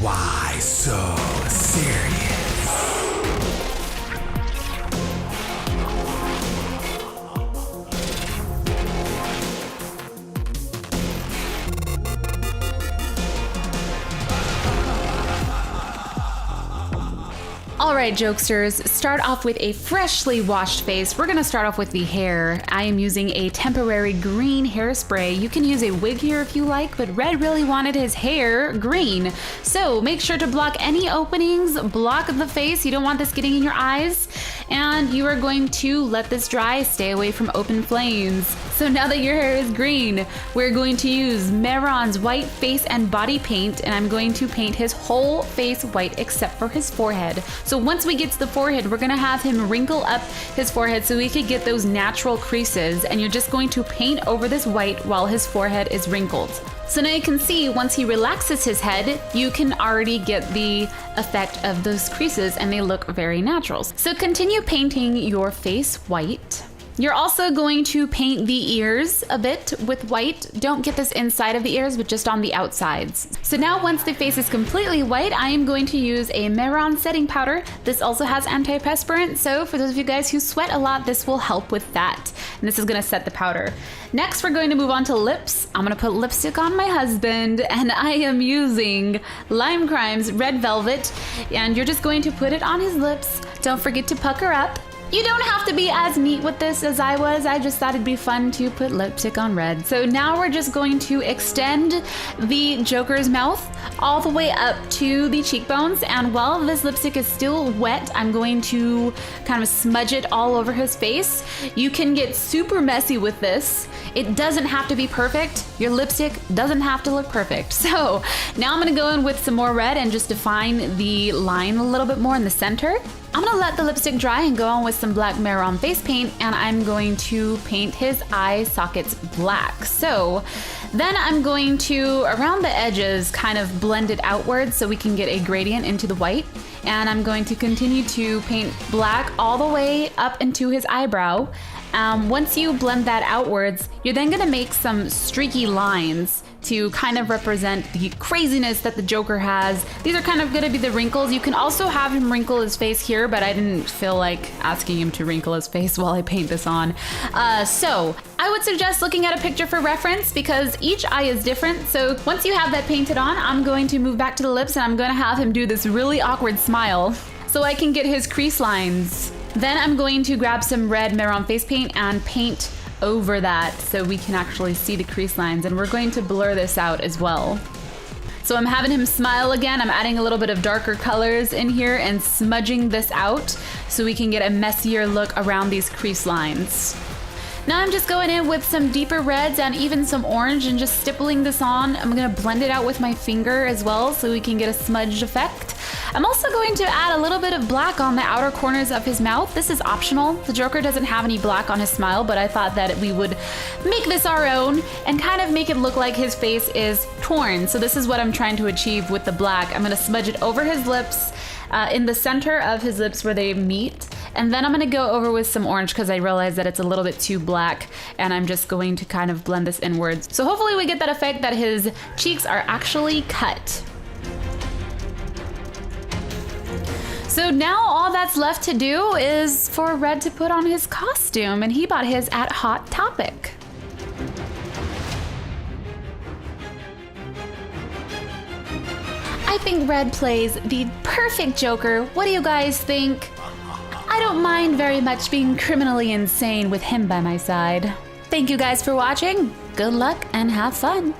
Why so serious? Alright, jokesters, start off with a freshly washed face. We're gonna start off with the hair. I am using a temporary green hairspray. You can use a wig here if you like, but Red really wanted his hair green. So make sure to block any openings, block the face. You don't want this getting in your eyes. And you are going to let this dry, stay away from open flames. So now that your hair is green, we're going to use Mehron's white face and body paint, and I'm going to paint his whole face white except for his forehead. So once we get to the forehead, we're gonna have him wrinkle up his forehead so we could get those natural creases, and you're just going to paint over this white while his forehead is wrinkled. So now you can see once he relaxes his head, you can already get the effect of those creases and they look very natural. So continue painting your face white. You're also going to paint the ears a bit with white. Don't get this inside of the ears, but just on the outsides. So now once the face is completely white, I am going to use a Mehron setting powder. This also has antiperspirant, so for those of you guys who sweat a lot, this will help with that. And this is gonna set the powder. Next, we're going to move on to lips. I'm gonna put lipstick on my husband, and I am using Lime Crime's Red Velvet, and you're just going to put it on his lips. Don't forget to pucker up. You don't have to be as neat with this as I was. I just thought it'd be fun to put lipstick on Red. So now we're just going to extend the Joker's mouth all the way up to the cheekbones. And while this lipstick is still wet, I'm going to kind of smudge it all over his face. You can get super messy with this. It doesn't have to be perfect. Your lipstick doesn't have to look perfect. So now I'm gonna go in with some more red and just define the line a little bit more in the center. I'm gonna let the lipstick dry and go on with some black Mehron face paint, and I'm going to paint his eye sockets black. So then I'm going to, around the edges, kind of blend it outwards so we can get a gradient into the white. And I'm going to continue to paint black all the way up into his eyebrow. Once you blend that outwards, you're then gonna make some streaky lines to kind of represent the craziness that the Joker has. These are kind of gonna be the wrinkles. You can also have him wrinkle his face here, but I didn't feel like asking him to wrinkle his face while I paint this on. So I would suggest looking at a picture for reference because each eye is different. So once you have that painted on, I'm going to move back to the lips and I'm gonna have him do this really awkward smile so I can get his crease lines. Then I'm going to grab some red Mehron face paint and paint over that so we can actually see the crease lines, and we're going to blur this out as well. So I'm having him smile again. I'm adding a little bit of darker colors in here and smudging this out so we can get a messier look around these crease lines. Now I'm just going in with some deeper reds and even some orange and just stippling this on. I'm gonna blend it out with my finger as well so we can get a smudged effect. I'm also going to add a little bit of black on the outer corners of his mouth. This is optional. The Joker doesn't have any black on his smile, but I thought that we would make this our own and kind of make it look like his face is torn. So this is what I'm trying to achieve with the black. I'm gonna smudge it over his lips, in the center of his lips where they meet. And then I'm gonna go over with some orange because I realize that it's a little bit too black, and I'm just going to kind of blend this inwards. So hopefully we get that effect that his cheeks are actually cut. So now all that's left to do is for Red to put on his costume, and he bought his at Hot Topic. I think Red plays the perfect Joker. What do you guys think? I don't mind very much being criminally insane with him by my side. Thank you guys for watching. Good luck and have fun.